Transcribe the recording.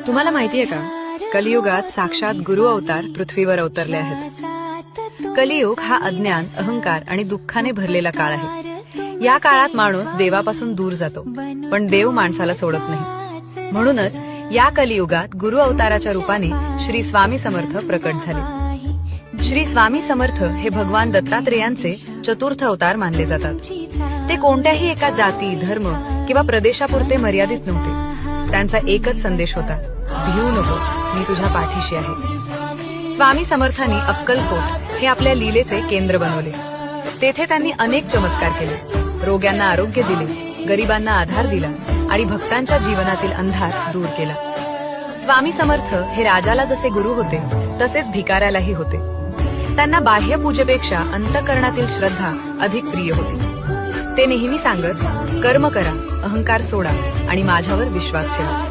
तुम्हाला माहितीये का, कलियुगात साक्षात गुरु अवतार पृथ्वीवर अवतरले आहेत. कलियुग हा अज्ञान, अहंकार आणि दुःखाने भरलेला काळ आहे. या काळात माणूस देवापासून दूर जातो, पण देव माणसाला सोडत नाही. म्हणूनच या कलियुगात गुरु अवताराच्या रूपाने श्री स्वामी समर्थ प्रकट झाले. श्री स्वामी समर्थ हे भगवान दत्तात्रेयांचे चतुर्थ अवतार मानले जातात. ते कोणत्याही एका जाती, धर्म किंवा प्रदेशापुरते मर्यादित नव्हते. त्यांचा एकच संदेश होता, भिवू नकोस, मी तुझ्या पाठीशी आहे. स्वामी समर्थांनी अक्कलकोट हे आपल्या लीलेचे केंद्र बनवले. तेथे त्यांनी अनेक चमत्कार केले, रोग्यांना आरोग्य दिले, गरिबांना आधार दिला आणि भक्तांच्या जीवनातील अंधार दूर केला. स्वामी समर्थ हे राजाला जसे गुरु होते, तसेच भिकाऱ्यालाही होते. त्यांना बाह्य पूजेपेक्षा अंतःकरणातील श्रद्धा अधिक प्रिय होती. ते नेहमी सांगत, कर्म करा, अहंकार सोडा आणि माझ्यावर विश्वास ठेवा.